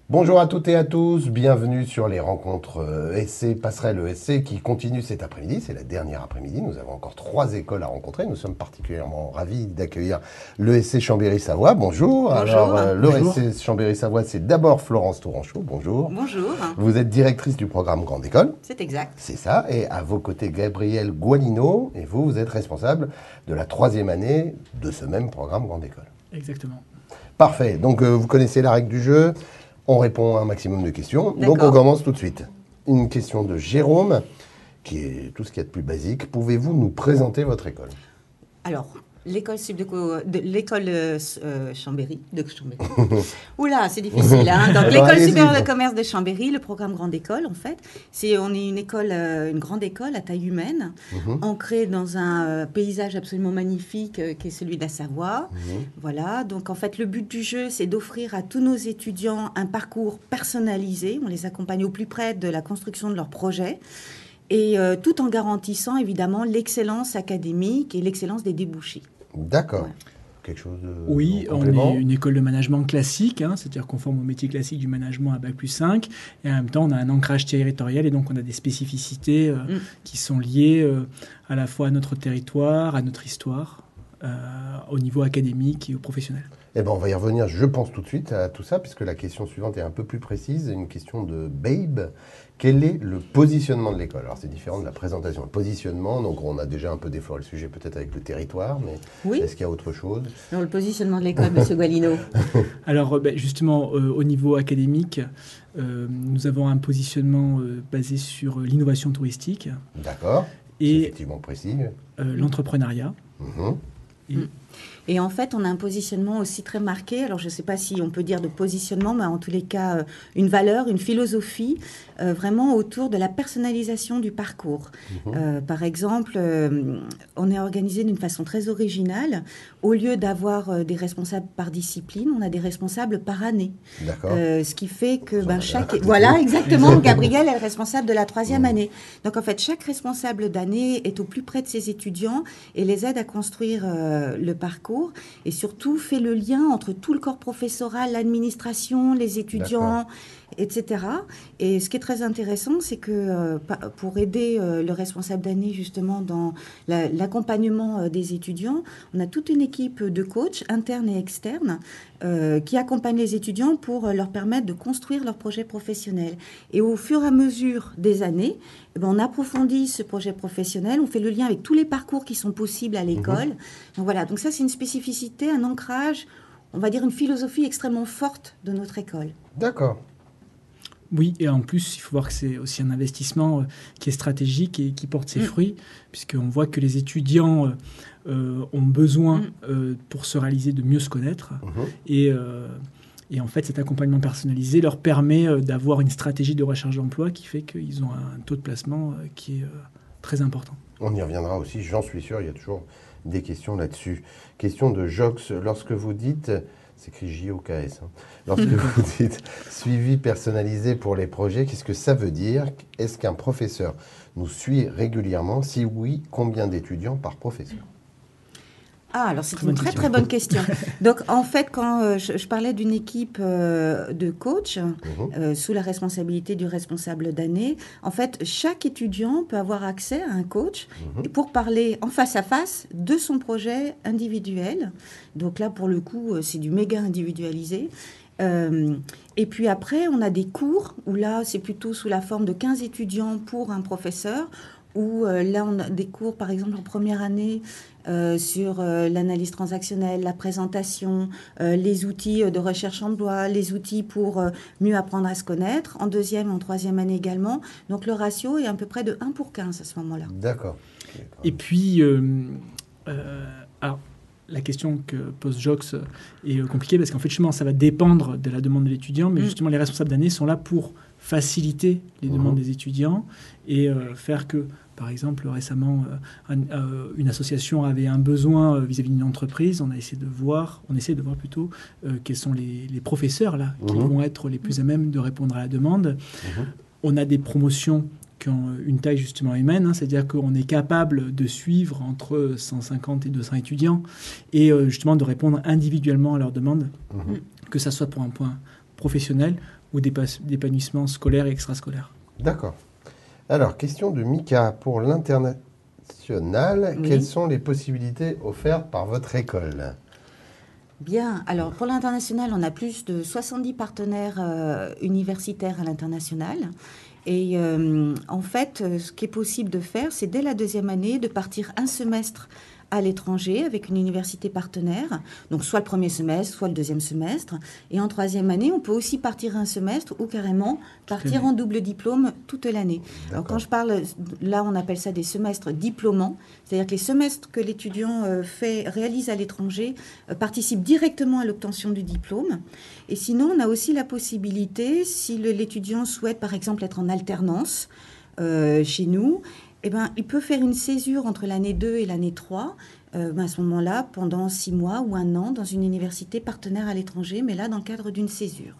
Bonjour à toutes et à tous, bienvenue sur les rencontres ESC, Passerelle ESC qui continuent cet après-midi, c'est la dernière après-midi, nous avons encore 3 écoles à rencontrer, nous sommes particulièrement ravis d'accueillir l'ESC Chambéry-Savoie, bonjour. Bonjour. Alors l'ESC Chambéry-Savoie c'est d'abord Florence Touranchot, bonjour. Bonjour. Vous êtes directrice du programme Grande École. C'est exact. C'est ça, et à vos côtés Gabriel Gualino, et vous êtes responsable de la 3e année de ce même programme Grande École. Exactement. Parfait, donc vous connaissez la règle du jeu. On répond à un maximum de questions. Donc on commence tout de suite. Une question de Jérôme, qui est tout ce qu'il y a de plus basique. Pouvez-vous nous présenter votre école? Alors, l'école Chambéry, de Chambéry. Oula, c'est difficile. Hein. Donc, l'école supérieure de commerce de Chambéry, le programme Grande École, en fait, on est une école, une grande école à taille humaine, ancrée dans un paysage absolument magnifique qui est celui de la Savoie. Voilà. Donc, en fait, le but du jeu, c'est d'offrir à tous nos étudiants un parcours personnalisé. On les accompagne au plus près de la construction de leur projet. Et tout en garantissant évidemment l'excellence académique et l'excellence des débouchés. D'accord. Ouais. Quelque chose de on est une école de management classique, hein, c'est-à-dire conforme au métier classique du management à Bac+5. Et en même temps, on a un ancrage territorial et donc on a des spécificités qui sont liées à la fois à notre territoire, à notre histoire, au niveau académique et au professionnel. Eh bien, on va y revenir, je pense, tout de suite à tout ça, puisque la question suivante est un peu plus précise, une question de Babe. Quel est le positionnement de l'école? Alors, c'est différent de la présentation. Le positionnement, donc on a déjà un peu défloré le sujet peut-être avec le territoire, mais oui. Est-ce qu'il y a autre chose? Alors, le positionnement de l'école, M. Gualino. Alors, justement, au niveau académique, nous avons un positionnement basé sur l'innovation touristique. D'accord, c'est effectivement précis. L'entrepreneuriat. Et en fait, on a un positionnement aussi très marqué. Alors, je ne sais pas si on peut dire de positionnement, mais en tous les cas, une valeur, une philosophie, vraiment autour de la personnalisation du parcours. Par exemple, on est organisé d'une façon très originale. Au lieu d'avoir des responsables par discipline, on a des responsables par année. D'accord. Ce qui fait que chaque... Voilà, exactement. Gabriel est le responsable de la 3e année. Donc, en fait, chaque responsable d'année est au plus près de ses étudiants et les aide à construire le parcours. Et surtout fait le lien entre tout le corps professoral, l'administration, les étudiants, etc. Et ce qui est très intéressant, c'est que pour aider le responsable d'année justement dans l'accompagnement des étudiants, on a toute une équipe de coachs internes et externes qui accompagnent les étudiants pour leur permettre de construire leur projet professionnel. Et au fur et à mesure des années, on approfondit ce projet professionnel, on fait le lien avec tous les parcours qui sont possibles à l'école. Donc voilà, donc ça c'est une spécificité, un ancrage, on va dire une philosophie extrêmement forte de notre école. D'accord. Oui, et en plus, il faut voir que c'est aussi un investissement qui est stratégique et qui porte ses fruits, puisqu'on voit que les étudiants ont besoin, pour se réaliser, de mieux se connaître. Et en fait, cet accompagnement personnalisé leur permet d'avoir une stratégie de recherche d'emploi qui fait qu'ils ont un taux de placement qui est très important. On y reviendra aussi, j'en suis sûr, il y a toujours des questions là-dessus. Question de Jox, lorsque vous dites... C'est écrit J-O-K-S. Lorsque vous dites suivi personnalisé pour les projets, qu'est-ce que ça veut dire? Est-ce qu'un professeur nous suit régulièrement? Si oui, combien d'étudiants par professeur? Ah, alors c'est une très bonne question. Donc en fait, quand je parlais d'une équipe de coachs sous la responsabilité du responsable d'année, en fait, chaque étudiant peut avoir accès à un coach pour parler en face à face de son projet individuel. Donc là, pour le coup, c'est du méga individualisé. Et puis après, on a des cours où là, c'est plutôt sous la forme de 15 étudiants pour un professeur. Où là, on a des cours, par exemple, en première année sur l'analyse transactionnelle, la présentation, les outils de recherche emploi, les outils pour mieux apprendre à se connaître. En 2e, en 3e année également. Donc, le ratio est à peu près de 1 pour 15 à ce moment-là. D'accord. Et puis, alors, la question que pose Jox est compliquée parce qu'en fait, justement, ça va dépendre de la demande de l'étudiant, mais justement, les responsables d'année sont là pour faciliter les demandes des étudiants et faire que, par exemple, récemment, une association avait un besoin vis-à-vis d'une entreprise. On essaie de voir plutôt quels sont les professeurs là qui vont être les plus à même de répondre à la demande. On a des promotions qui ont une taille justement humaine, c'est-à-dire qu'on est capable de suivre entre 150 et 200 étudiants et justement de répondre individuellement à leurs demandes, que ça soit pour un point professionnel ou d'épanouissement scolaire et extrascolaire. D'accord. Alors, question de Mika. Pour l'international, quelles sont les possibilités offertes par votre école ? Bien. Alors, pour l'international, on a plus de 70 partenaires universitaires à l'international. Et en fait, ce qui est possible de faire, c'est dès la 2e année de partir un semestre à l'étranger avec une université partenaire, donc soit le 1er semestre, soit le 2e semestre. Et en 3e année, on peut aussi partir un semestre ou carrément partir en double diplôme toute l'année. Alors quand je parle, là on appelle ça des semestres diplômants, c'est-à-dire que les semestres que l'étudiant réalise à l'étranger participent directement à l'obtention du diplôme. Et sinon, on a aussi la possibilité, si l'étudiant souhaite par exemple être en alternance chez nous, eh ben, il peut faire une césure entre l'année 2 et l'année 3, à ce moment-là, pendant 6 mois ou 1 an, dans une université partenaire à l'étranger, mais là, dans le cadre d'une césure.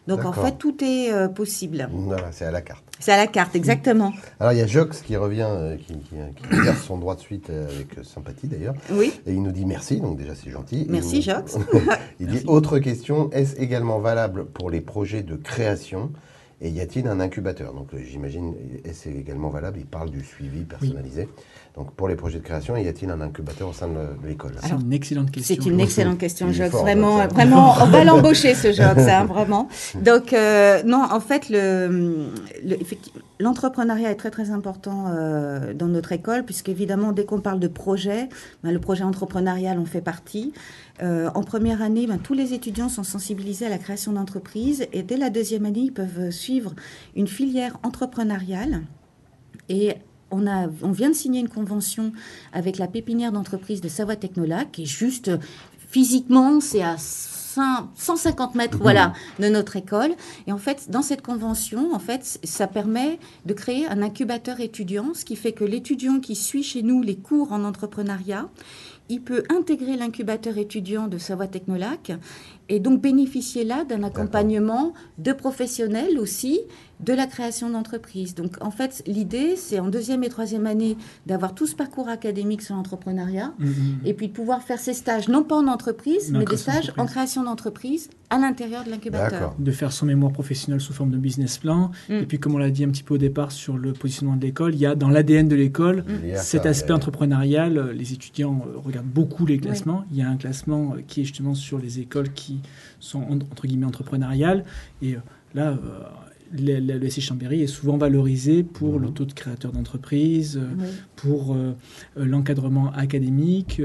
Donc, en fait, tout est possible. Voilà, c'est à la carte. C'est à la carte, exactement. Alors, il y a Jox qui revient, qui exerce son droit de suite avec sympathie, d'ailleurs. Oui. Et il nous dit merci, donc déjà, c'est gentil. Merci, Jox. Il dit, autre question, est-ce également valable pour les projets de création ? Et y a-t-il un incubateur ? Donc j'imagine, est-ce également valable ? Il parle du suivi personnalisé. Oui. Donc pour les projets de création, y a-t-il un incubateur au sein de l'école ? C'est une excellente question. C'est une excellente question, Jox. Vraiment, on va l'embaucher, ce Jox, vraiment. Donc non, en fait, l'entrepreneuriat est très très important dans notre école, puisqu'évidemment, dès qu'on parle de projet, le projet entrepreneurial en fait partie. En première année, tous les étudiants sont sensibilisés à la création d'entreprises et dès la 2e année, ils peuvent suivre une filière entrepreneuriale. Et on vient de signer une convention avec la pépinière d'entreprise de Savoie Technolac, qui est juste physiquement, c'est à 150 mètres de notre école. Et en fait, dans cette convention, ça permet de créer un incubateur étudiant, ce qui fait que l'étudiant qui suit chez nous les cours en entrepreneuriat, il peut intégrer l'incubateur étudiant de Savoie Technolac et donc bénéficier là d'un accompagnement de professionnels aussi de la création d'entreprise. Donc en fait, l'idée, c'est en 2e et 3e année d'avoir tout ce parcours académique sur l'entrepreneuriat et puis de pouvoir faire ces stages, non pas en entreprise, mais des stages en création d'entreprise à l'intérieur de l'incubateur. De faire son mémoire professionnel sous forme de business plan. Et puis, comme on l'a dit un petit peu au départ sur le positionnement de l'école, il y a dans l'ADN de l'école cet aspect entrepreneurial. Les étudiants regardent beaucoup les classements. Il y a un classement qui est justement sur les écoles qui sont entre guillemets entrepreneuriales. Et là, l'ESC Chambéry est souvent valorisé pour le taux de créateurs d'entreprises, pour l'encadrement académique,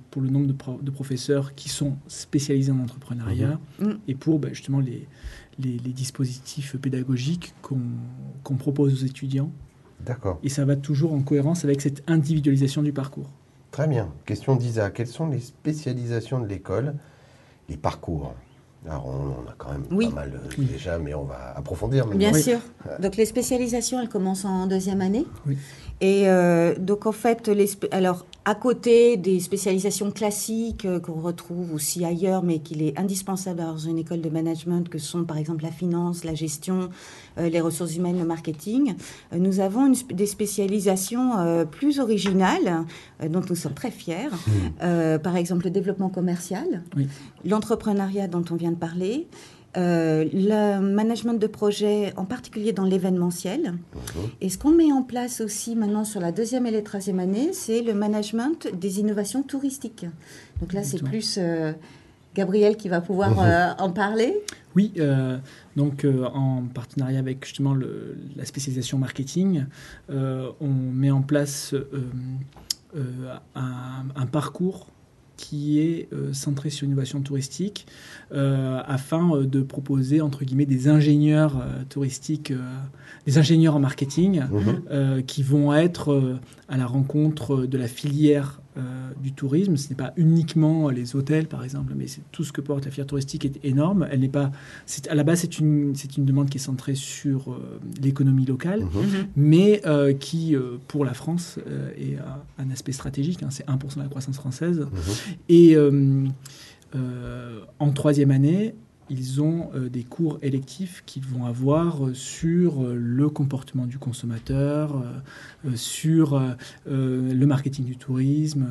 pour le nombre de professeurs qui sont spécialisés en entrepreneuriat et pour justement les dispositifs pédagogiques qu'on propose aux étudiants. D'accord. Et ça va toujours en cohérence avec cette individualisation du parcours. Très bien. Question d'Isa. Quelles sont les spécialisations de l'école, les parcours ? Alors, on a quand même pas mal déjà, mais on va approfondir maintenant. Bien sûr. Donc, les spécialisations, elles commencent en 2e année. Oui. Et donc, en fait, alors, à côté des spécialisations classiques qu'on retrouve aussi ailleurs, mais qu'il est indispensable dans une école de management, que sont, par exemple, la finance, la gestion, les ressources humaines, le marketing, nous avons des spécialisations plus originales, dont nous sommes très fiers. Par exemple, le développement commercial, l'entrepreneuriat dont on vient de parler, le management de projet, en particulier dans l'événementiel. Et ce qu'on met en place aussi maintenant sur la 2e et la 3e année, c'est le management des innovations touristiques. Donc là, c'est plus Gabriel qui va pouvoir en parler. Oui, donc en partenariat avec justement la spécialisation marketing, on met en place un parcours qui est centré sur l'innovation touristique afin de proposer, entre guillemets, des ingénieurs touristiques, des ingénieurs en marketing qui vont être à la rencontre de la filière du tourisme. Ce n'est pas uniquement les hôtels, par exemple, mais c'est tout ce que porte la filière touristique est énorme. Elle n'est pas, à la base, c'est une demande qui est centrée sur l'économie locale, mais qui, pour la France, est un aspect stratégique. C'est 1% de la croissance française. Et en 3e année, ils ont des cours électifs qu'ils vont avoir sur le comportement du consommateur, sur le marketing du tourisme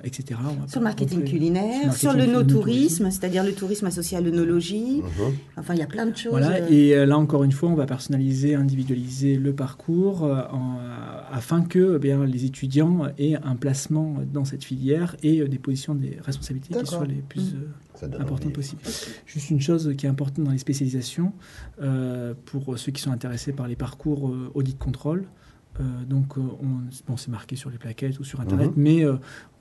etc. Sur le marketing culinaire, sur le no-tourisme, c'est-à-dire le tourisme associé à l'œnologie. Enfin, il y a plein de choses. Voilà, et là, encore une fois, on va personnaliser, individualiser le parcours afin que les étudiants aient un placement dans cette filière et des positions, des responsabilités qui soient les plus importantes possibles. Juste une chose qui est importante dans les spécialisations, pour ceux qui sont intéressés par les parcours audit contrôle. C'est marqué sur les plaquettes ou sur Internet, mais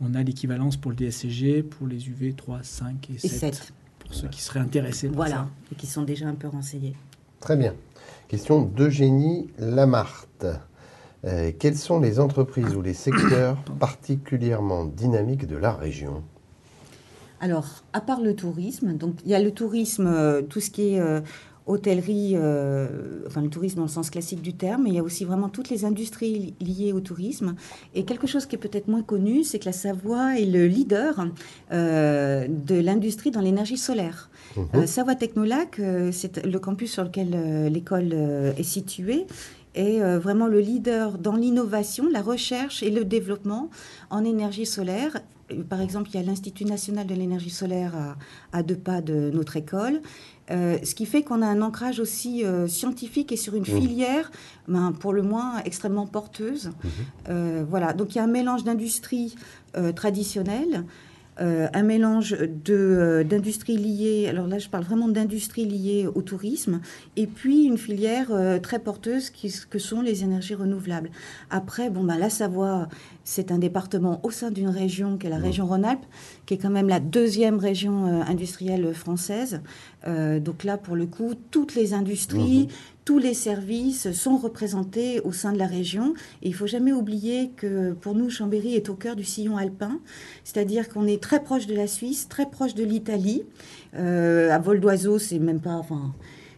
on a l'équivalence pour le DSCG, pour les UV 3, 5 et 7. Pour ceux qui seraient intéressés par ça. Et qui sont déjà un peu renseignés. Très bien. Question d'Eugénie Lamarthe. Quelles sont les entreprises ou les secteurs particulièrement dynamiques de la région ? Alors, à part le tourisme, donc il y a le tourisme, tout ce qui est hôtellerie, le tourisme dans le sens classique du terme, mais il y a aussi vraiment toutes les industries liées au tourisme. Et quelque chose qui est peut-être moins connu, c'est que la Savoie est le leader de l'industrie dans l'énergie solaire. Savoie Technolac, c'est le campus sur lequel l'école est située, est vraiment le leader dans l'innovation, la recherche et le développement en énergie solaire. Par exemple, il y a l'Institut national de l'énergie solaire à 2 pas de notre école. Ce qui fait qu'on a un ancrage aussi scientifique et sur une filière, pour le moins, extrêmement porteuse. Voilà. Donc, il y a un mélange d'industries traditionnelles, un mélange d'industries liées, alors là je parle vraiment d'industries liées au tourisme, et puis une filière très porteuse que sont les énergies renouvelables. Après, la Savoie, c'est un département au sein d'une région qui est la région Rhône-Alpes, qui est quand même la 2e région industrielle française. Donc là, pour le coup, toutes les industries, tous les services sont représentés au sein de la région. Et il ne faut jamais oublier que pour nous, Chambéry est au cœur du sillon alpin, c'est-à-dire qu'on est très proche de la Suisse, très proche de l'Italie. À vol d'oiseau, c'est même pas...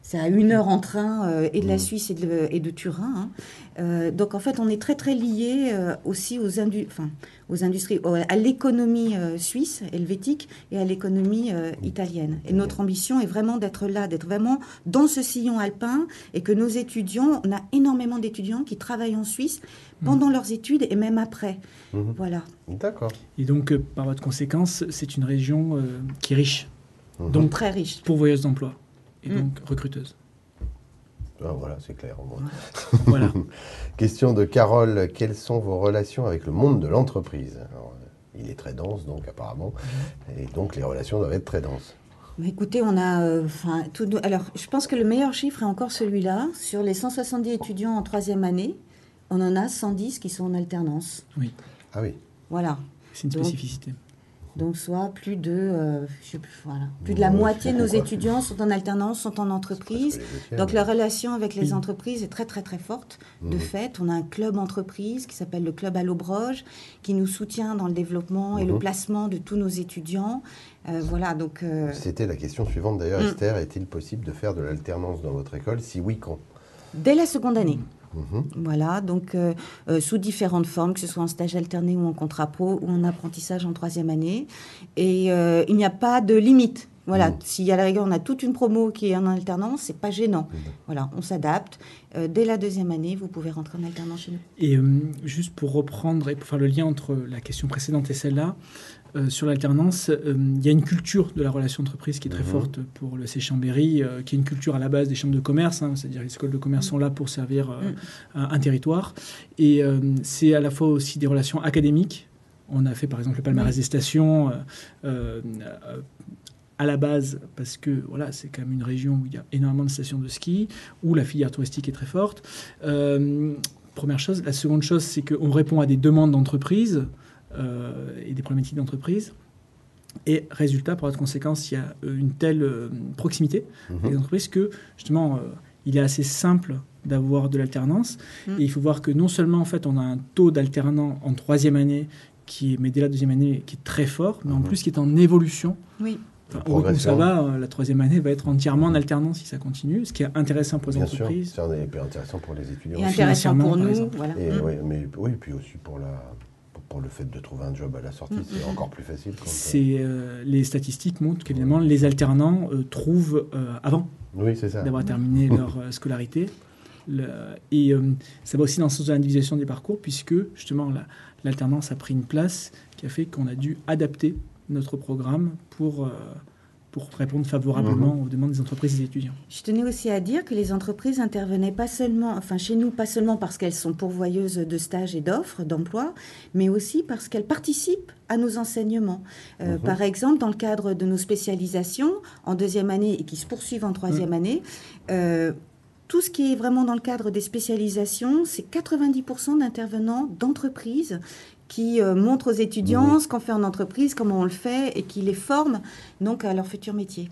C'est à 1 heure en train et de la Suisse et de Turin. Donc en fait, on est très très lié aussi aux industries, à l'économie suisse, helvétique, et à l'économie italienne. Et notre ambition est vraiment d'être là, d'être vraiment dans ce sillon alpin, et que nos étudiants, on a énormément d'étudiants qui travaillent en Suisse pendant leurs études et même après. Voilà. D'accord. Et donc, par votre conséquence, c'est une région qui est riche. Donc très riche. Pourvoyeuse d'emplois. Et donc recruteuse. Voilà, c'est clair. Au moins. Voilà. Question de Carole. Quelles sont vos relations avec le monde de l'entreprise ? Alors, il est très dense, donc apparemment. Et donc, les relations doivent être très denses. Écoutez, on a... alors, je pense que le meilleur chiffre est encore celui-là. Sur les 170 étudiants en 3e année, on en a 110 qui sont en alternance. Oui. Ah oui. Voilà. C'est une spécificité. Donc, soit plus de la moitié de nos étudiants sont en alternance, sont en entreprise. Donc, la relation avec les entreprises est très, très, très forte. De fait, on a un club entreprise qui s'appelle le Club Allobroge, qui nous soutient dans le développement et le placement de tous nos étudiants. Voilà, donc... C'était la question suivante d'ailleurs, Esther. Est-il possible de faire de l'alternance dans votre école ? Si oui, quand ? Dès la seconde année. Voilà, donc sous différentes formes, que ce soit en stage alterné ou en contrat pro ou en apprentissage en 3e année. Et il n'y a pas de limite. Voilà, si à la rigueur on a toute une promo qui est en alternance, c'est pas gênant. Voilà, on s'adapte. Dès la 2e année, vous pouvez rentrer en alternance chez nous. Et juste pour reprendre et pour faire le lien entre la question précédente et celle-là, sur l'alternance, il y a une culture de la relation entreprise qui est très forte pour le C-Chambéry, qui est une culture à la base des chambres de commerce, c'est-à-dire les écoles de commerce sont là pour servir un territoire. Et c'est à la fois aussi des relations académiques. On a fait par exemple le palmarès des stations à la base, parce que voilà, c'est quand même une région où il y a énormément de stations de ski, où la filière touristique est très forte. Première chose. La seconde chose, c'est qu'on répond à des demandes d'entreprises et des problématiques d'entreprise. Et résultat, par votre conséquence, il y a une telle proximité avec les entreprises que, justement, il est assez simple d'avoir de l'alternance. Et il faut voir que non seulement, en fait, on a un taux d'alternants en 3e année, mais dès la 2e année, qui est très fort, mais en plus qui est en évolution. Oui. Au rythme où ça va, la 3e année va être entièrement en alternance si ça continue, ce qui est intéressant pour les entreprises. Bien sûr, c'est intéressant pour les étudiants. Et intéressant pour nous, voilà. Et oui, puis aussi pour le fait de trouver un job à la sortie, c'est encore plus facile. Les statistiques montrent qu'évidemment, les alternants trouvent avant d'avoir terminé leur scolarité. Et ça va aussi dans le sens de l'individualisation des parcours, puisque justement l'alternance a pris une place qui a fait qu'on a dû adapter notre programme pour répondre favorablement aux demandes des entreprises et des étudiants. Je tenais aussi à dire que les entreprises intervenaient pas seulement, chez nous, pas seulement parce qu'elles sont pourvoyeuses de stages et d'offres d'emploi, mais aussi parce qu'elles participent à nos enseignements. Par exemple, dans le cadre de nos spécialisations en 2e année et qui se poursuivent en 3e année, tout ce qui est vraiment dans le cadre des spécialisations, c'est 90% d'intervenants d'entreprises qui montrent aux étudiants ce qu'on fait en entreprise, comment on le fait, et qui les forment donc à leur futur métier.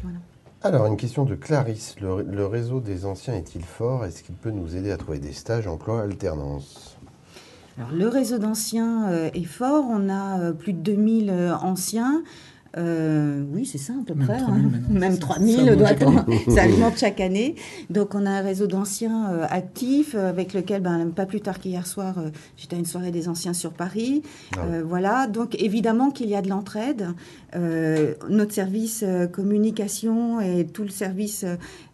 Voilà. Alors, une question de Clarisse. Le réseau des anciens est-il fort? Est-ce qu'il peut nous aider à trouver des stages, emplois, alternance? Alors, le réseau d'anciens est fort. On a plus de 2000 anciens. Oui, c'est ça à peu près. Même 3000, ça augmente chaque année. Donc, on a un réseau d'anciens actifs avec lequel, pas plus tard qu'hier soir, j'étais à une soirée des anciens sur Paris. Voilà. Donc, évidemment qu'il y a de l'entraide. Notre service communication et tout le service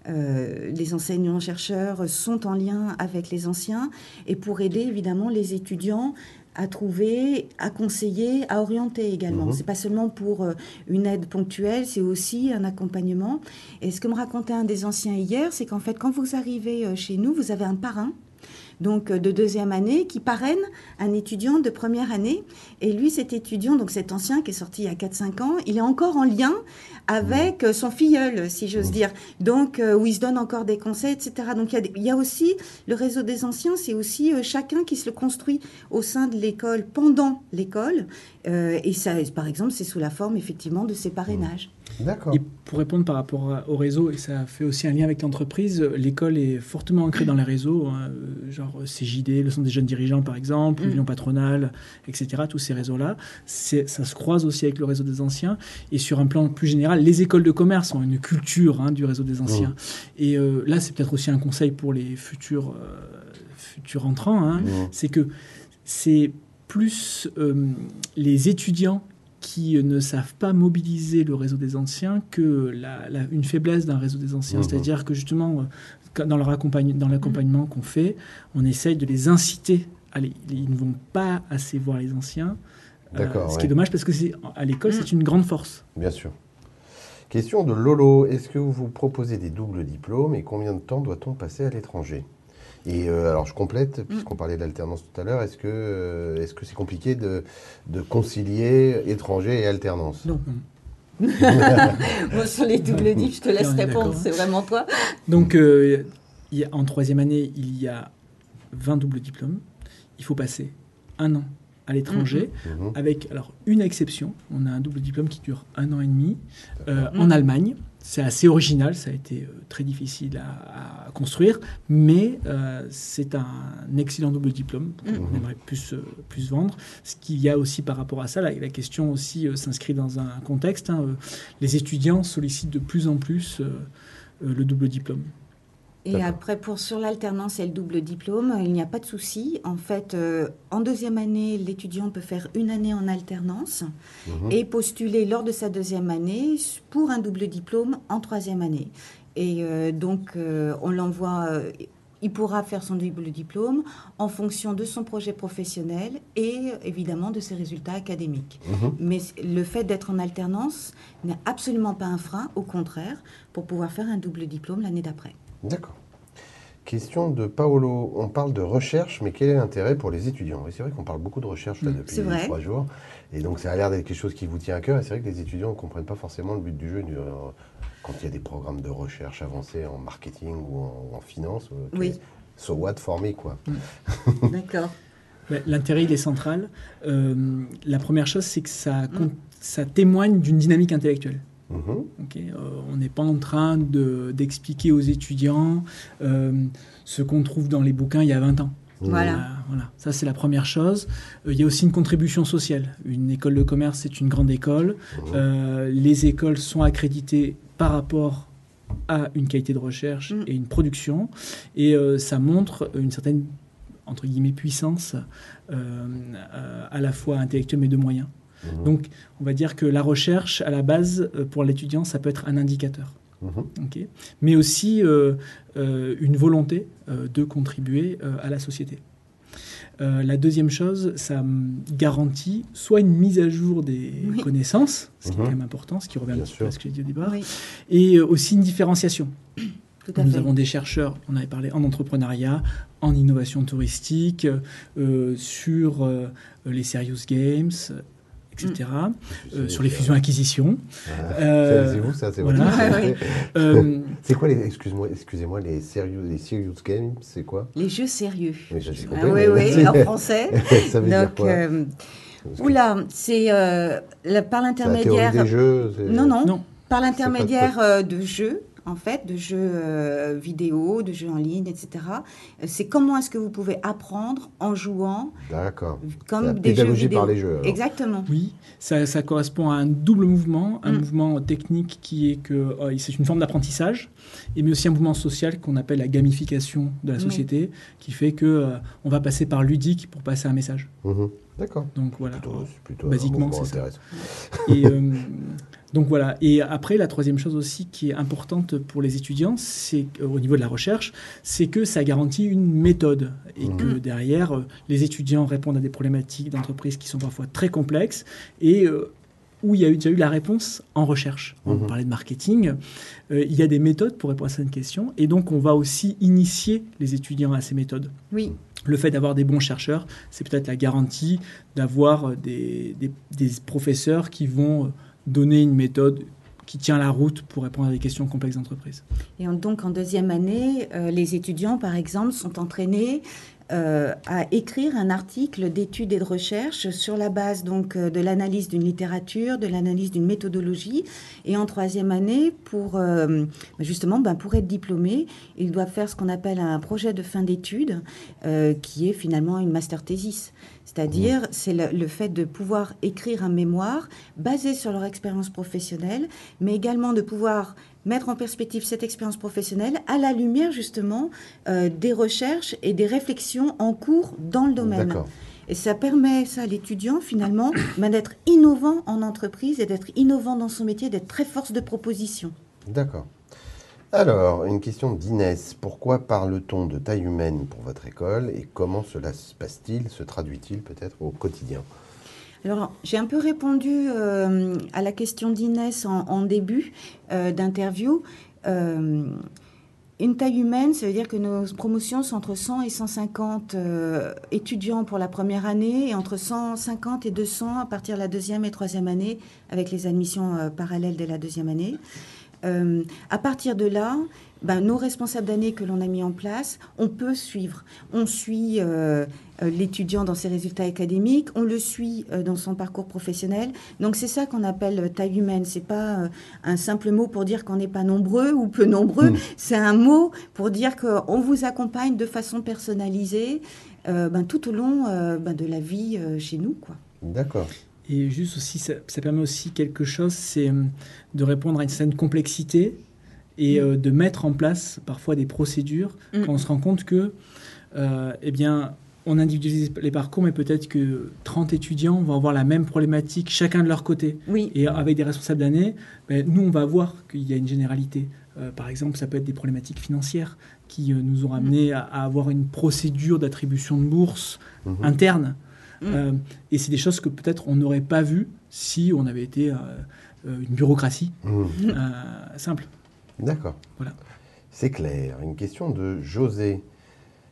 les enseignants-chercheurs sont en lien avec les anciens et pour aider, évidemment, les étudiants à trouver, à conseiller, à orienter également. C'est pas seulement pour une aide ponctuelle, c'est aussi un accompagnement. Et ce que me racontait un des anciens hier, c'est qu'en fait, quand vous arrivez chez nous, vous avez un parrain, donc de 2e année, qui parraine un étudiant de 1re année. Et lui, cet étudiant, donc cet ancien qui est sorti il y a 4-5 ans, il est encore en lien avec son filleul, si j'ose dire. Donc, où il se donne encore des conseils, etc. Donc, il y a aussi le réseau des anciens, c'est aussi chacun qui se le construit au sein de l'école, pendant l'école. Et ça, par exemple, c'est sous la forme, effectivement, de ces parrainages. D'accord. Et pour répondre par rapport au réseau, et ça fait aussi un lien avec l'entreprise, l'école est fortement ancrée dans les réseaux, genre CJD, le Centre des jeunes dirigeants par exemple, l'Union patronale, etc. Tous ces réseaux-là, ça se croise aussi avec le réseau des anciens. Et sur un plan plus général, les écoles de commerce ont une culture du réseau des anciens. Et là, c'est peut-être aussi un conseil pour les futurs entrants, c'est que c'est plus les étudiants qui ne savent pas mobiliser le réseau des anciens que une faiblesse d'un réseau des anciens. C'est-à-dire que justement, dans l'accompagnement qu'on fait, on essaye de les inciter. Ils ne vont pas assez voir les anciens, ce qui est dommage parce que à l'école, c'est une grande force. Bien sûr. Question de Lolo. Est-ce que vous proposez des doubles diplômes et combien de temps doit-on passer à l'étranger? Et alors, je complète, puisqu'on parlait d'alternance tout à l'heure, est-ce que c'est compliqué de concilier étranger et alternance? Non. Moi, sur les doubles diplômes, je te laisse répondre, c'est vraiment toi. Donc, en 3e année, il y a 20 doubles diplômes. Il faut passer 1 an à l'étranger, avec alors une exception. On a un double diplôme qui dure 1 an et demi en Allemagne. C'est assez original, ça a été très difficile à construire, mais c'est un excellent double diplôme qu'on aimerait plus vendre. Ce qu'il y a aussi par rapport à ça, la question aussi s'inscrit dans un contexte. Les étudiants sollicitent de plus en plus le double diplôme. Et après, sur l'alternance et le double diplôme, il n'y a pas de souci. En fait, en 2e année, l'étudiant peut faire 1 année en alternance et postuler lors de sa 2e année pour un double diplôme en 3e année. Et donc, on l'envoie... il pourra faire son double diplôme en fonction de son projet professionnel et évidemment de ses résultats académiques. Mais le fait d'être en alternance n'est absolument pas un frein, au contraire, pour pouvoir faire un double diplôme l'année d'après. D'accord. Question de Paolo. On parle de recherche, mais quel est l'intérêt pour les étudiants? Et c'est vrai qu'on parle beaucoup de recherche là, depuis 3 jours. Et donc, ça a l'air d'être quelque chose qui vous tient à cœur. Et c'est vrai que les étudiants ne comprennent pas forcément le but du jeu quand il y a des programmes de recherche avancés en marketing ou en finance. So what for me, quoi. D'accord. L'intérêt, il est central. La première chose, c'est que ça témoigne d'une dynamique intellectuelle. On n'est pas en train d'expliquer aux étudiants ce qu'on trouve dans les bouquins il y a 20 ans. Voilà. Ça, c'est la première chose. Il y a aussi une contribution sociale. Une école de commerce, c'est une grande école. Les écoles sont accréditées par rapport à une qualité de recherche et une production. Et ça montre une certaine, entre guillemets, puissance à la fois intellectuelle mais de moyens. Donc, on va dire que la recherche, à la base, pour l'étudiant, ça peut être un indicateur. Mais aussi, une volonté de contribuer à la société. La deuxième chose, ça garantit soit une mise à jour des connaissances, ce qui est quand même important, ce qui revient un petit peu à ce que j'ai dit au départ, et aussi une différenciation. Nous avons des chercheurs, on avait parlé en entrepreneuriat, en innovation touristique, sur les serious games, etc., sur les fusions-acquisitions. C'est vous, ça, c'est voilà. C'est quoi excusez-moi, les serious games, c'est quoi? Les jeux sérieux. Oui, j'ai compris. Oui, en français. Ça veut dire quoi? Oula, c'est par l'intermédiaire... des jeux, non. Par l'intermédiaire de jeux, en fait, de jeux vidéo, de jeux en ligne, etc. C'est comment est-ce que vous pouvez apprendre en jouant. D'accord. Comme la des pédagogie jeux vidéo. par les jeux. Alors. Exactement. Oui, ça correspond à un double mouvement, un mouvement technique qui est que c'est une forme d'apprentissage, mais aussi un mouvement social qu'on appelle la gamification de la société, qui fait que on va passer par ludique pour passer un message. D'accord. Donc voilà. Plutôt basiquement, c'est ça. Et donc voilà. Et après, la troisième chose aussi qui est importante pour les étudiants, c'est au niveau de la recherche, c'est que ça garantit une méthode et que derrière, les étudiants répondent à des problématiques d'entreprise qui sont parfois très complexes et où il y a déjà eu la réponse en recherche. On parlait de marketing. Il y a des méthodes pour répondre à cette question et donc on va aussi initier les étudiants à ces méthodes. Oui. Le fait d'avoir des bons chercheurs, c'est peut-être la garantie d'avoir des professeurs qui vont donner une méthode qui tient la route pour répondre à des questions complexes d'entreprise. Et donc, en deuxième année, les étudiants, par exemple, sont entraînés à écrire un article d'études et de recherche sur la base donc, de l'analyse d'une littérature, de l'analyse d'une méthodologie. Et en troisième année, pour être diplômés, ils doivent faire ce qu'on appelle un projet de fin d'études, qui est finalement une master thesis. C'est-à-dire, c'est le fait de pouvoir écrire un mémoire basé sur leur expérience professionnelle, mais également de pouvoir mettre en perspective cette expérience professionnelle à la lumière, justement, des recherches et des réflexions en cours dans le domaine. D'accord. Et ça permet à l'étudiant, finalement, d'être innovant en entreprise et d'être innovant dans son métier, d'être très force de proposition. D'accord. Alors, une question d'Inès. Pourquoi parle-t-on de taille humaine pour votre école et comment cela se passe-t-il, se traduit-il peut-être au quotidien? Alors, j'ai un peu répondu à la question d'Inès en début d'interview. Une taille humaine, ça veut dire que nos promotions sont entre 100 et 150 étudiants pour la première année et entre 150 et 200 à partir de la deuxième et troisième année avec les admissions parallèles dès la deuxième année. À partir de là, nos responsables d'année que l'on a mis en place, on peut suivre. On suit l'étudiant dans ses résultats académiques, on le suit dans son parcours professionnel. Donc c'est ça qu'on appelle taille humaine. C'est pas un simple mot pour dire qu'on n'est pas nombreux ou peu nombreux. C'est un mot pour dire qu'on vous accompagne de façon personnalisée tout au long de la vie chez nous, quoi. D'accord. Et juste aussi, ça permet aussi quelque chose, c'est de répondre à une certaine complexité et de mettre en place parfois des procédures quand on se rend compte que, on individualise les parcours, mais peut-être que 30 étudiants vont avoir la même problématique, chacun de leur côté. Oui. Et avec des responsables d'année, nous, on va voir qu'il y a une généralité. Par exemple, ça peut être des problématiques financières qui nous ont amené à avoir une procédure d'attribution de bourse interne. Et c'est des choses que peut-être on n'aurait pas vues si on avait été une bureaucratie simple. D'accord. Voilà. C'est clair. Une question de José.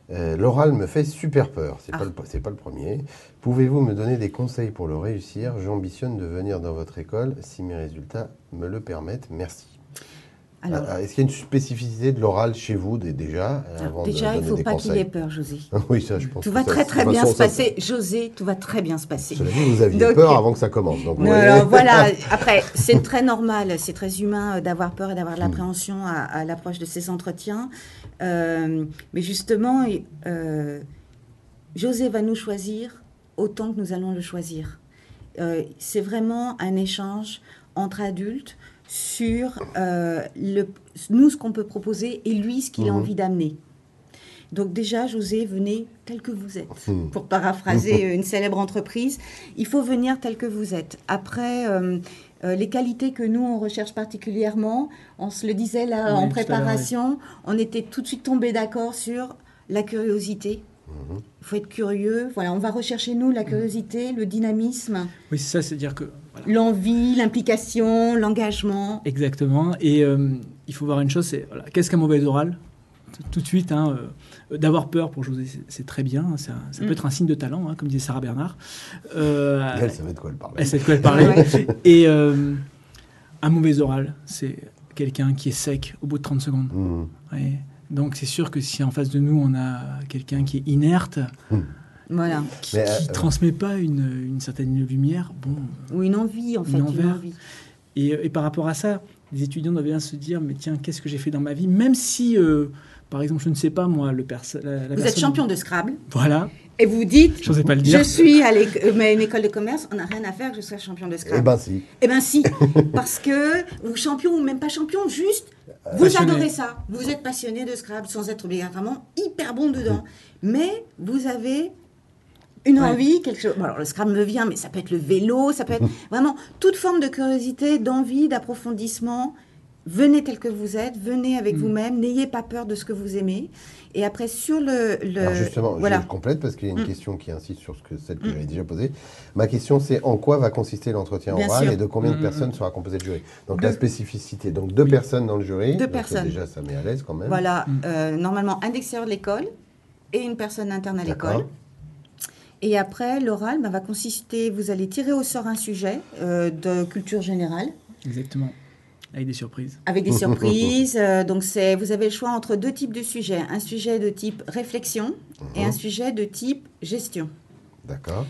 L'oral me fait super peur. C'est pas le premier. Pouvez-vous me donner des conseils pour le réussir? J'ambitionne de venir dans votre école si mes résultats me le permettent. Merci. Alors, est-ce qu'il y a une spécificité de l'oral chez vous déjà Déjà, il ne faut pas qu'il ait peur, José. Oui, ça, je pense. Tout va très bien se passer. José, tout va très bien se passer. Cela dit, vous aviez peur avant que ça commence. Donc alors, voilà. Après, c'est très normal, c'est très humain d'avoir peur et d'avoir de l'appréhension à l'approche de ces entretiens. Mais justement, José va nous choisir autant que nous allons le choisir. C'est vraiment un échange entre adultes sur nous ce qu'on peut proposer et lui ce qu'il a envie d'amener. Donc déjà, José, venez tel que vous êtes. Pour paraphraser une célèbre entreprise, il faut venir tel que vous êtes. Après, les qualités que nous, on recherche particulièrement. On se le disait là en préparation, on était tout de suite tombés d'accord sur la curiosité. Il faut être curieux. Voilà, on va rechercher, nous, la curiosité, le dynamisme. Oui, c'est ça, c'est-à-dire que... Voilà. L'envie, l'implication, l'engagement. Exactement. Et il faut voir une chose, c'est qu'est-ce qu'un mauvais oral ? Tout de suite, d'avoir peur pour José, c'est très bien. Ça peut être un signe de talent, comme disait Sarah Bernard. Elle savait de quoi elle parlait. Elle savait de quoi elle parlait. Et un mauvais oral, c'est quelqu'un qui est sec au bout de 30 secondes. Ouais. Donc, c'est sûr que si en face de nous, on a quelqu'un qui est inerte, voilà. qui ne transmet pas une certaine lumière, ou une envie, en fait. Une envie. Et par rapport à ça, les étudiants doivent bien se dire, mais tiens, qu'est-ce que j'ai fait dans ma vie ? Même si, par exemple, je ne sais pas, moi, vous êtes champion de Scrabble. Voilà. Et vous dites, je n'osais pas le dire. Je suis à une école de commerce, on n'a rien à faire que je sois champion de Scrabble. Eh ben si. Parce que, vous champion ou même pas champion, juste, vous adorez ça. Vous êtes passionné de Scrabble sans être obligatoirement hyper bon dedans. Mais vous avez une envie, quelque chose. Bon, alors le Scrabble me vient, mais ça peut être le vélo, ça peut être vraiment toute forme de curiosité, d'envie, d'approfondissement. Venez tel que vous êtes, venez avec vous-même, n'ayez pas peur de ce que vous aimez. Et après, sur Alors justement, je complète parce qu'il y a une question qui insiste sur celle que j'avais déjà posée. Ma question, c'est en quoi va consister l'entretien oral et de combien de personnes sera composé le jury ? Donc la spécificité, donc 2 personnes dans le jury. 2 personnes. Déjà, ça met à l'aise quand même. Voilà, normalement un extérieur de l'école et une personne interne à l'école. Et après, l'oral va consister, vous allez tirer au sort un sujet de culture générale. Exactement. Avec des surprises. Avec des surprises. Donc, vous avez le choix entre 2 types de sujets. Un sujet de type réflexion et un sujet de type gestion. D'accord.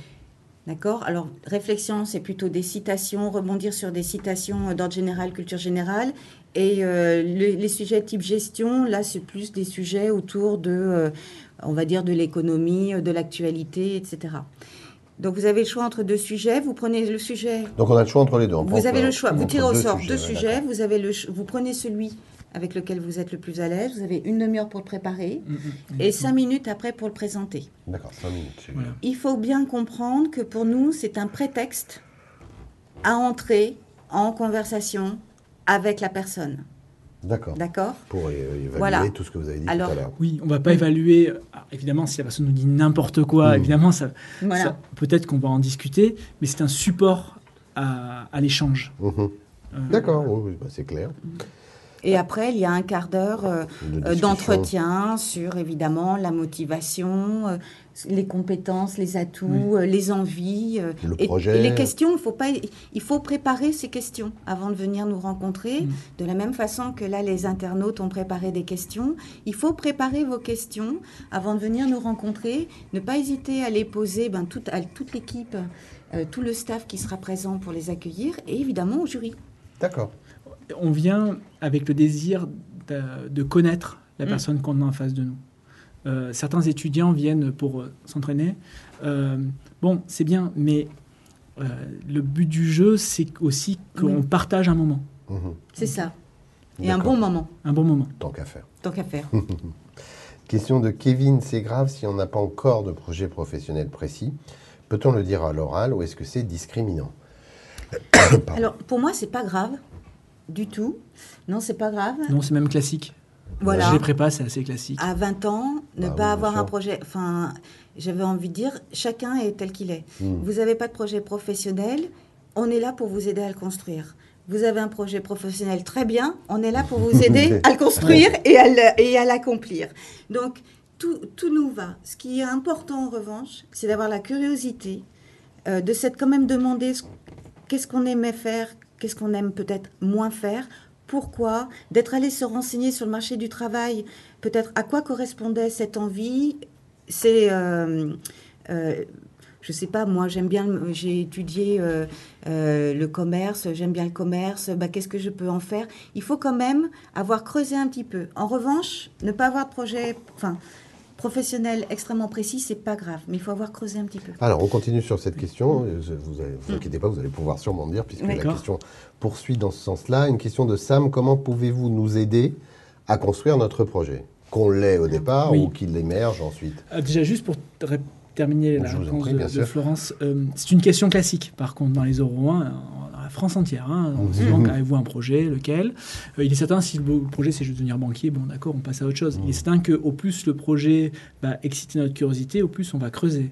D'accord. Alors, réflexion, c'est plutôt des citations, rebondir sur des citations d'ordre général, culture générale. Et les sujets type gestion, là, c'est plus des sujets autour de, on va dire, de l'économie, de l'actualité, etc. Donc, vous avez le choix entre 2 sujets. Vous prenez le sujet... Donc, on a le choix entre les 2. Vous avez le choix. Vous tirez au sort 2 sujets. Vous prenez celui avec lequel vous êtes le plus à l'aise. Vous avez 1 demi-heure pour le préparer et 5 minutes après pour le présenter. D'accord, 5 minutes. Voilà. Il faut bien comprendre que pour nous, c'est un prétexte à entrer en conversation avec la personne. D'accord. D'accord. Pour évaluer tout ce que vous avez dit tout à l'heure. Oui, on ne va pas évaluer. Alors, évidemment, si la personne nous dit n'importe quoi, évidemment, ça, peut-être qu'on va en discuter, mais c'est un support à l'échange. D'accord, oui, c'est clair. Et après, il y a un quart d'heure d'entretien sur, évidemment, la motivation, les compétences, les atouts, les envies. Le projet. Et les questions, il faut préparer ces questions avant de venir nous rencontrer. De la même façon que là, les internautes ont préparé des questions. Il faut préparer vos questions avant de venir nous rencontrer. Ne pas hésiter à les poser à toute l'équipe, tout le staff qui sera présent pour les accueillir et évidemment au jury. D'accord. On vient avec le désir de connaître la personne qu'on a en face de nous. Certains étudiants viennent pour s'entraîner. Bon, c'est bien, mais le but du jeu, c'est aussi qu'on partage un moment. C'est ça. Et un bon moment. Un bon moment. Tant qu'à faire. Tant qu'à faire. Question de Kevin, c'est grave si on n'a pas encore de projet professionnel précis. Peut-on le dire à l'oral ou est-ce que c'est discriminant ? Alors, pour moi, c'est pas grave. Du tout. Non, c'est pas grave. Non, c'est même classique. Voilà. Les prépas, c'est assez classique. À 20 ans, ne pas avoir un projet... Enfin, j'avais envie de dire, chacun est tel qu'il est. Vous n'avez pas de projet professionnel, on est là pour vous aider à le construire. Vous avez un projet professionnel, très bien, on est là pour vous aider à le construire et à l'accomplir. Donc, tout nous va. Ce qui est important, en revanche, c'est d'avoir la curiosité, de s'être quand même demandé qu'est-ce qu'on aimait faire, qu'est-ce qu'on aime peut-être moins faire, pourquoi, d'être allé se renseigner sur le marché du travail, peut-être à quoi correspondait cette envie. C'est, je sais pas, moi j'ai étudié le commerce, j'aime bien le commerce, qu'est-ce que je peux en faire ? Il faut quand même avoir creusé un petit peu. En revanche, ne pas avoir de projet... professionnel extrêmement précis, c'est pas grave, mais il faut avoir creusé un petit peu. Alors, on continue sur cette question. Vous inquiétez pas, vous allez pouvoir sûrement dire, puisque la question poursuit dans ce sens-là. Une question de Sam. Comment pouvez-vous nous aider à construire notre projet ? Qu'on l'ait au départ ou qu'il émerge ensuite ? Déjà, juste pour terminer la réponse de Florence, c'est une question classique, par contre, dans les oraux 1. à France entière. En disant qu'avez-vous un projet, lequel. Il est certain, si le projet c'est juste devenir banquier, bon d'accord, on passe à autre chose. Il est certain qu'au plus le projet va exciter notre curiosité, au plus on va creuser.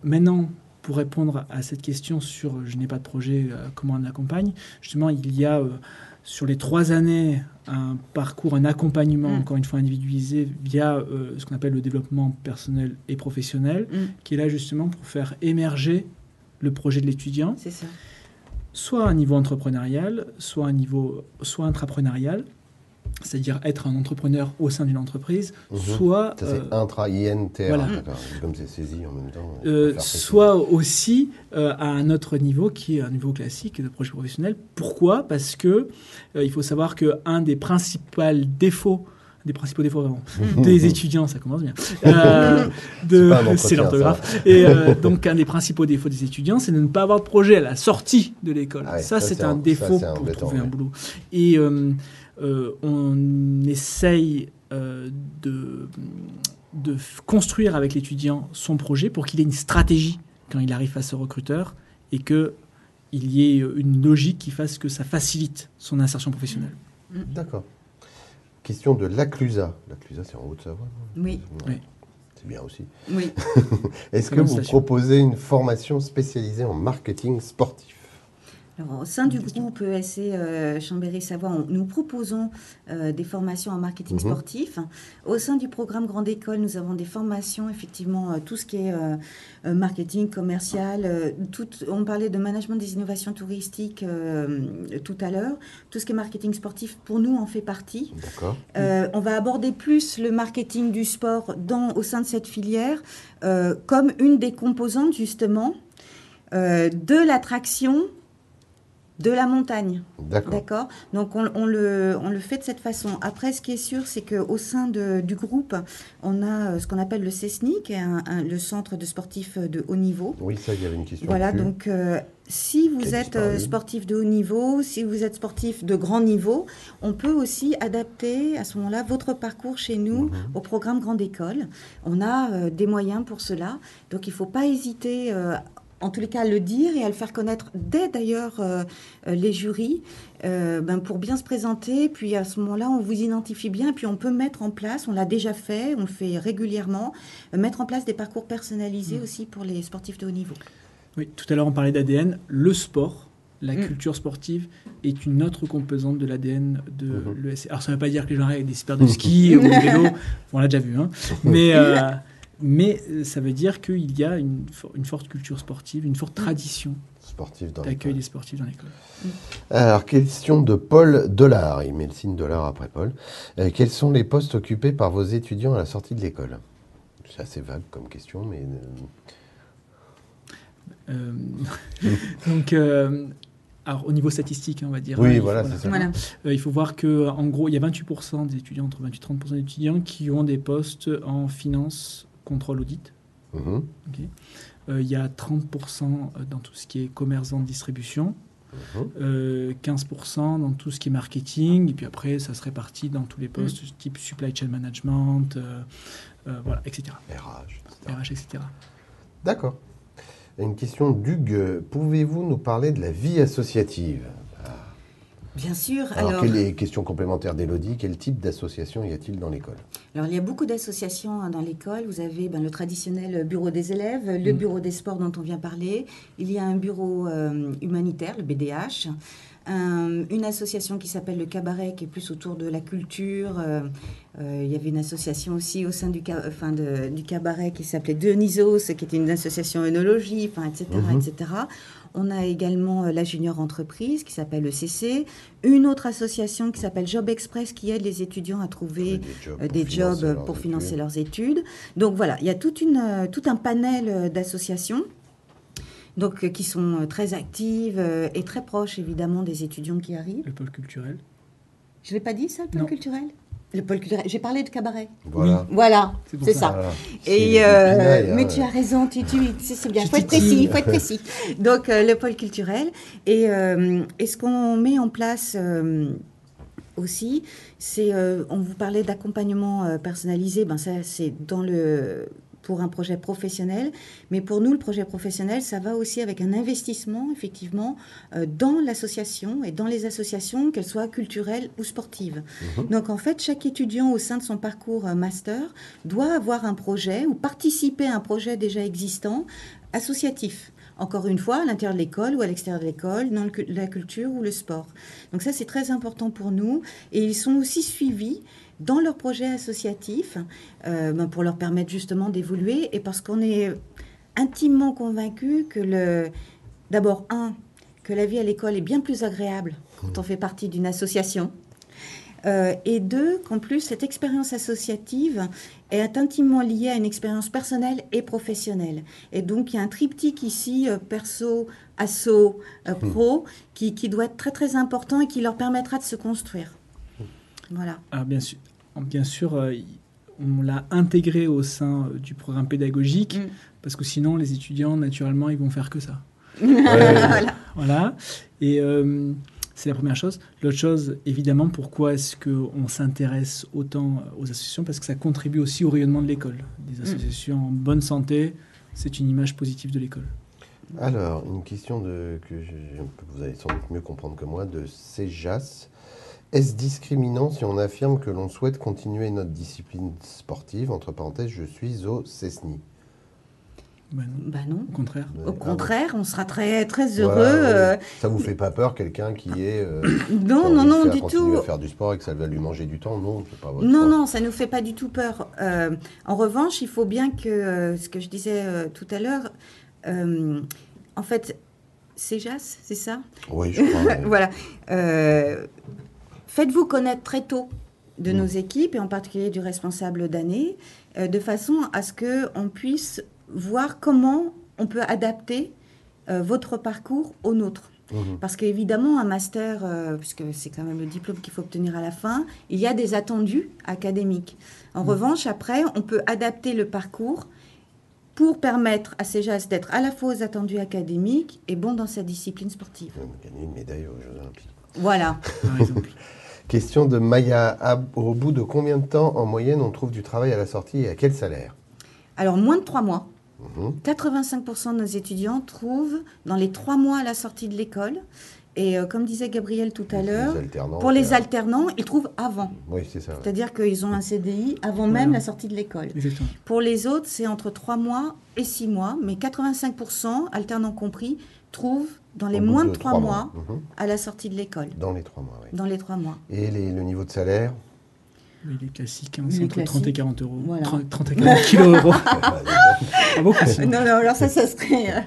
Maintenant, pour répondre à cette question sur je n'ai pas de projet, comment on accompagne, justement, il y a sur les 3 années un parcours, un accompagnement, encore une fois individualisé, via ce qu'on appelle le développement personnel et professionnel, qui est là justement pour faire émerger le projet de l'étudiant, C'est ça. soit à un niveau entrepreneurial, soit intrapreneurial, c'est-à-dire être un entrepreneur au sein d'une entreprise, soit... Ça, c'est intra-INTR, voilà. comme c'est saisi en même temps. Soit aussi à un autre niveau, qui est un niveau classique de projet professionnel. Pourquoi ? Parce que il faut savoir qu'un des principaux défauts vraiment, des étudiants, ça commence bien, c'est l'orthographe. Et donc un des principaux défauts des étudiants, c'est de ne pas avoir de projet à la sortie de l'école. Ah ouais, ça, c'est un défaut pour trouver un boulot. Et on essaye de construire avec l'étudiant son projet pour qu'il ait une stratégie quand il arrive face au recruteur et qu'il y ait une logique qui fasse que ça facilite son insertion professionnelle. D'accord. Question de l'Aclusa. L'Aclusa, c'est en Haute-Savoie, non ? Oui. Oui. C'est bien aussi. Oui. Est-ce que vous proposez une formation spécialisée en marketing sportif ? Alors, au sein du groupe ESC Chambéry-Savoie, nous proposons des formations en marketing sportif. Au sein du programme Grande École, nous avons des formations, effectivement, tout ce qui est marketing commercial. On parlait de management des innovations touristiques tout à l'heure. Tout ce qui est marketing sportif, pour nous, en fait partie. D'accord. On va aborder plus le marketing du sport au sein de cette filière comme une des composantes, justement, de l'attraction de la montagne. D'accord. Donc, on le fait de cette façon. Après, ce qui est sûr, c'est qu'au sein du groupe, on a ce qu'on appelle le CESNI, qui est le centre de sportifs de haut niveau. Oui, ça, il y avait une question. Voilà, donc si vous êtes sportif de haut niveau, si vous êtes sportif de grand niveau, on peut aussi adapter à ce moment-là votre parcours chez nous au programme Grande École. On a des moyens pour cela. Donc, il ne faut pas hésiter en tous les cas, à le dire et à le faire connaître dès d'ailleurs les jurys pour bien se présenter. Puis à ce moment-là, on vous identifie bien. Puis on peut mettre en place, on l'a déjà fait, on le fait régulièrement, mettre en place des parcours personnalisés aussi pour les sportifs de haut niveau. Oui, tout à l'heure, on parlait d'ADN. Le sport, la culture sportive est une autre composante de l'ADN de l'ESC. Alors ça ne veut pas dire que les gens avec des super de ski ou de vélo, on l'a déjà vu, hein. Mais ça veut dire qu'il y a une forte culture sportive, une forte tradition d'accueil des sportifs dans l'école. Alors, question de Paul Dollard. Il met le signe dollar après Paul. Quels sont les postes occupés par vos étudiants à la sortie de l'école ? C'est assez vague comme question, mais... Donc, alors, au niveau statistique, on va dire. Oui, voilà, c'est ça. Voilà. Il faut voir qu'en gros, il y a 28% des étudiants, entre 28 et 30% d'étudiants qui ont des postes en finance, contrôle, audit. Okay. Il y a 30% dans tout ce qui est commerce, vente, distribution. 15% dans tout ce qui est marketing. Et puis après, ça se répartit dans tous les postes, type supply chain management, voilà, etc. RH, etc. D'accord. Une question d'Hugues. Pouvez-vous nous parler de la vie associative ? Bien sûr. Alors, quelle question complémentaire d'Élodie, quel type d'association y a-t-il dans l'école ? Alors, il y a beaucoup d'associations dans l'école. Vous avez le traditionnel bureau des élèves, le bureau des sports dont on vient parler. Il y a un bureau humanitaire, le BDH. Une association qui s'appelle le Cabaret, qui est plus autour de la culture. Il y avait une association aussi au sein du Cabaret qui s'appelait Dionysos, qui était une association œnologie, etc., etc. On a également la Junior Entreprise qui s'appelle le CC, une autre association qui s'appelle Job Express qui aide les étudiants à trouver des jobs pour financer leurs études. Donc voilà, il y a tout un panel d'associations donc, qui sont très actives et très proches évidemment des étudiants qui arrivent. Le pôle culturel. Je ne l'ai pas dit ça, le pôle culturel ? Le pôle culturel. J'ai parlé de Cabaret. Voilà. Oui. Voilà, c'est ça. Voilà. Et mais tu as raison, c'est bien. Il faut être précis. Donc le pôle culturel et ce qu'on met en place aussi, c'est on vous parlait d'accompagnement personnalisé. Ça c'est pour un projet professionnel. Mais pour nous, le projet professionnel, ça va aussi avec un investissement, effectivement, dans l'association et dans les associations, qu'elles soient culturelles ou sportives. Donc, en fait, chaque étudiant au sein de son parcours master doit avoir un projet ou participer à un projet déjà existant associatif. Encore une fois, à l'intérieur de l'école ou à l'extérieur de l'école, dans la culture ou le sport. Donc ça, c'est très important pour nous. Et ils sont aussi suivis dans leurs projets associatifs pour leur permettre justement d'évoluer et parce qu'on est intimement convaincus que d'abord, que la vie à l'école est bien plus agréable quand on fait partie d'une association. Et deux, qu'en plus, cette expérience associative est intimement liée à une expérience personnelle et professionnelle. Et donc, il y a un triptyque ici, perso, asso, pro, qui doit être très, très important et qui leur permettra de se construire. Voilà. Alors, bien sûr, on l'a intégré au sein du programme pédagogique, parce que sinon, les étudiants, naturellement, ils vont faire que ça. Voilà. Et... c'est la première chose. L'autre chose, évidemment, pourquoi est-ce qu'on s'intéresse autant aux associations? Parce que ça contribue aussi au rayonnement de l'école. Des associations en bonne santé, c'est une image positive de l'école. Alors, une question que vous allez sans doute mieux comprendre que moi, de Céjas. Est-ce discriminant si on affirme que l'on souhaite continuer notre discipline sportive? Entre parenthèses, je suis au CESNI. Non. Au contraire. Au contraire, on sera très, très heureux. Voilà, ça vous fait pas peur, quelqu'un qui est... non, du tout. Continue à faire du sport et que ça va lui manger du temps? Non, c'est pas votre Non, ça nous fait pas du tout peur. En revanche, il faut bien que, ce que je disais tout à l'heure, en fait, Céjas, c'est ça? Oui, je crois. Voilà. Faites-vous connaître très tôt de nos équipes, et en particulier du responsable d'année, de façon à ce qu'on puisse voir comment on peut adapter votre parcours au nôtre. Parce qu'évidemment, un master, puisque c'est quand même le diplôme qu'il faut obtenir à la fin, il y a des attendus académiques. En revanche, après, on peut adapter le parcours pour permettre à Céjas d'être à la fois aux attendus académiques et bon dans sa discipline sportive. Gagner une médaille aux Jeux Olympiques. Voilà. Par exemple. Question de Maya. Au bout de combien de temps, en moyenne, on trouve du travail à la sortie et à quel salaire? Alors, moins de 3 mois. 85% de nos étudiants trouvent dans les 3 mois à la sortie de l'école. Et comme disait Gabriel tout à l'heure, pour les alternants, ils trouvent avant. Oui, c'est ça. C'est-à-dire qu'ils ont un CDI avant même la sortie de l'école. Exactement. Pour les autres, c'est entre 3 mois et 6 mois. Mais 85%, alternants compris, trouvent dans les moins de 3 mois à la sortie de l'école. Dans les 3 mois, oui. Dans les 3 mois. Et le niveau de salaire? Oui, les classiques, c'est entre 30 et 40 euros. Voilà. 30 et 40 kilos euros. Pas beaucoup, sinon. Non, alors ça serait...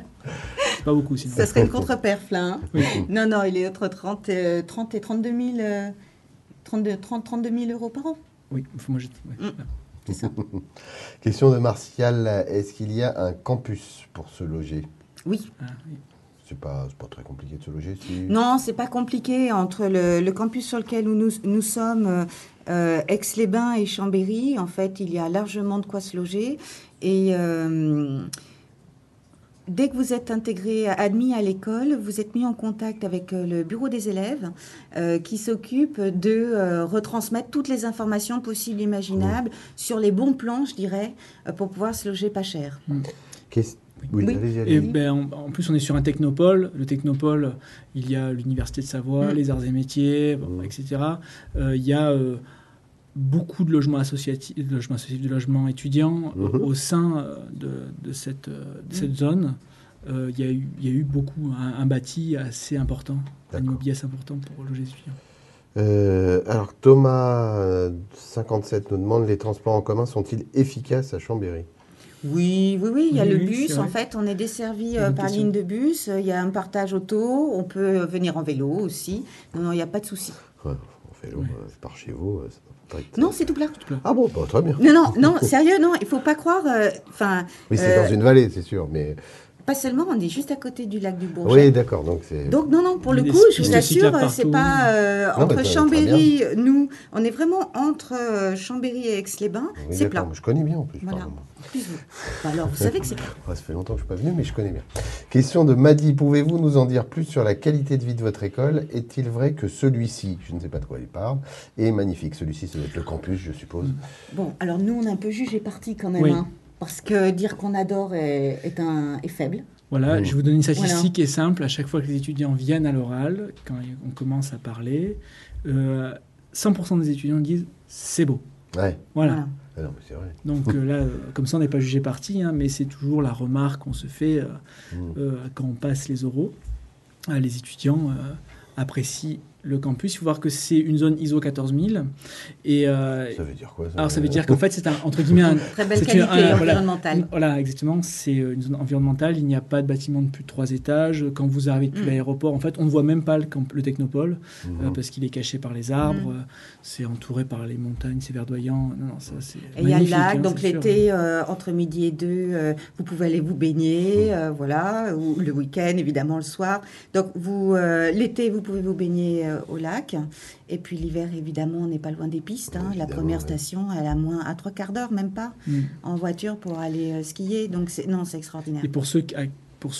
C'est pas beaucoup, sinon. Ça serait une contre-perf, là. Hein. Oui. Non, il est entre 30 et 32 000 euros par an. Oui, moi, C'est ça. Question de Martial. Est-ce qu'il y a un campus pour se loger? Oui. Oui. C'est pas très compliqué de se loger Non, c'est pas compliqué. Entre le campus sur lequel nous sommes, Aix-les-Bains et Chambéry, en fait, il y a largement de quoi se loger. Et dès que vous êtes admis à l'école, vous êtes mis en contact avec le bureau des élèves qui s'occupe de retransmettre toutes les informations possibles et imaginables sur les bons plans, je dirais, pour pouvoir se loger pas cher. Oui. Et en plus, on est sur un technopole. Le technopole, il y a l'Université de Savoie, les arts et métiers, etc. Il y a beaucoup de logements associatifs, de logements étudiants au sein de cette zone. Il y a eu beaucoup, un bâti assez important, un immobilier assez important pour loger les étudiants. Alors Thomas 57 nous demande, les transports en commun sont-ils efficaces à Chambéry? Oui, il y a le bus. En fait, on est desservi par ligne de bus. Il y a un partage auto. On peut venir en vélo aussi. Non, il n'y a pas de souci. Ouais, en vélo, par chez vous, ça va pas être... Non, c'est tout plat. Ah bon, très bien. Non, sérieux, non. Il ne faut pas croire... oui, c'est dans une vallée, c'est sûr, mais... Pas seulement, on est juste à côté du lac du Bourget. Oui, d'accord. Donc, non, pour le coup, je vous assure, c'est pas entre Chambéry, nous, on est vraiment entre Chambéry et Aix-les-Bains, oui, c'est plat. Je connais bien en plus. Voilà. Alors, vous savez que c'est plat. Ça fait longtemps que je ne suis pas venu, mais je connais bien. Question de Madi, pouvez-vous nous en dire plus sur la qualité de vie de votre école? Est-il vrai que celui-ci, je ne sais pas de quoi il parle, est magnifique? Celui-ci, ça doit être le campus, je suppose. Bon, alors nous, on est un peu jugé parti quand même. Oui. Hein. Parce que dire qu'on adore est faible. Voilà, je vais vous donner une statistique Voilà. qui est simple. À chaque fois que les étudiants viennent à l'oral, quand on commence à parler, 100% des étudiants disent « c'est beau Ouais. ». Voilà. Ah non, mais c'est vrai. Donc là, comme ça, on n'est pas jugé parti, hein, mais c'est toujours la remarque qu'on se fait quand on passe les oraux. Les étudiants apprécient le campus. Il faut voir que c'est une zone ISO 14000. Et, Ça veut dire quoi ça? alors, ça veut dire qu'en fait, c'est entre guillemets Très belle qualité environnementale. Voilà, exactement. C'est une zone environnementale. Il n'y a pas de bâtiment de plus de 3 étages. Quand vous arrivez depuis l'aéroport, en fait, on ne voit même pas le technopole parce qu'il est caché par les arbres. C'est entouré par les montagnes, c'est verdoyant. Non, ça, c'est et il y a le lac, hein, donc l'été, entre midi et 2, vous pouvez aller vous baigner, voilà, ou le week-end, évidemment, le soir. Donc, l'été, vous pouvez vous baigner au lac. Et puis l'hiver, évidemment, on n'est pas loin des pistes. Hein. La première station, elle a moins à 3/4 d'heure, même pas, en voiture pour aller skier. Donc, c'est extraordinaire. Et pour ceux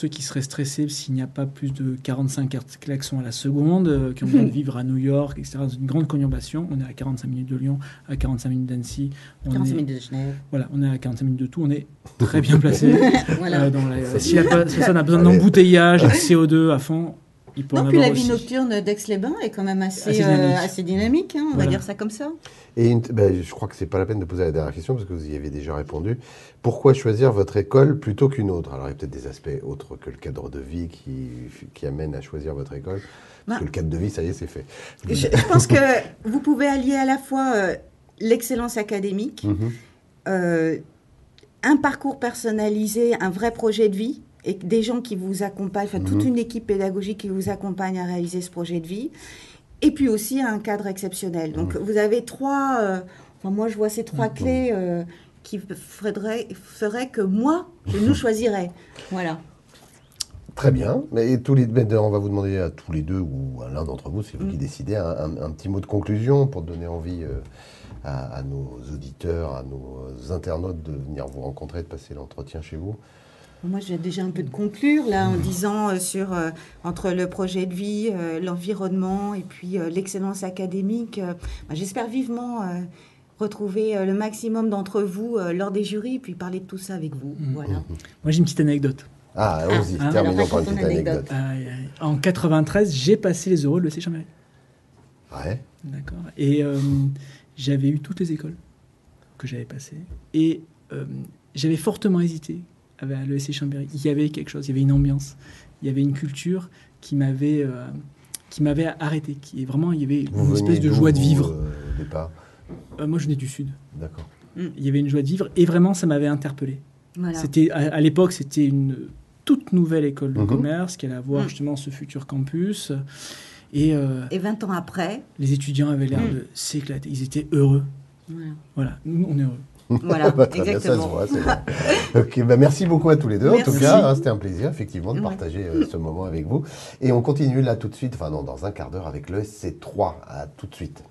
qui seraient stressés, s'il n'y a pas plus de 45 klaxons à la seconde, qui ont besoin de vivre à New York, etc., dans une grande conurbation, on est à 45 minutes de Lyon, à 45 minutes d'Annecy. 45 minutes de Genève. Voilà, on est à 45 minutes de tout, on est très bien placé. Voilà. Si la personne a besoin d'embouteillage et de CO2 à fond, il peut en puis avoir la vie aussi. nocturne d'Aix-les-Bains est quand même assez dynamique, hein, on va dire ça comme ça. Et je crois que c'est pas la peine de poser la dernière question parce que vous y avez déjà répondu. Pourquoi choisir votre école plutôt qu'une autre? Alors il y a peut-être des aspects autres que le cadre de vie qui amènent à choisir votre école. Parce que le cadre de vie, ça y est, c'est fait. Je pense que vous pouvez allier à la fois l'excellence académique, un parcours personnalisé, un vrai projet de vie, et des gens qui vous accompagnent, toute une équipe pédagogique qui vous accompagne à réaliser ce projet de vie, et puis aussi un cadre exceptionnel. Donc vous avez moi je vois ces trois clés qui feraient que moi, je nous choisirais. Voilà. Très bien. Mais on va vous demander à tous les deux, ou à l'un d'entre vous, c'est vous qui décidez, un petit mot de conclusion pour donner envie à nos auditeurs, à nos internautes de venir vous rencontrer, de passer l'entretien chez vous. Moi, j'ai déjà un peu de conclure, là, en disant entre le projet de vie, l'environnement et puis l'excellence académique, j'espère vivement retrouver le maximum d'entre vous lors des jurys, puis parler de tout ça avec vous. Voilà. Moi, j'ai une petite anecdote. Ah, allons-y, terminons par une petite anecdote. En 93, j'ai passé les oraux de l'ESC Chambéry. Ouais. D'accord. Et j'avais eu toutes les écoles que j'avais passées. Et j'avais fortement hésité à l'ESC Chambéry. Il y avait quelque chose, il y avait une ambiance, il y avait une culture qui m'avait arrêté. Il y avait une espèce de joie de vivre. Au départ. Moi, je venais du Sud. D'accord. Il y avait une joie de vivre et vraiment, ça m'avait interpellé. Voilà. À l'époque, c'était une toute nouvelle école de commerce qui allait avoir justement ce futur campus. Et 20 ans après, les étudiants avaient l'air de s'éclater. Ils étaient heureux. Voilà. Nous, on est heureux. Voilà, très bien, ça se voit, c'est vrai. Ok, merci beaucoup à tous les deux. Merci. En tout cas, c'était un plaisir, effectivement, de partager ce moment avec vous. Et on continue là tout de suite, dans un quart d'heure avec le SC3. À tout de suite.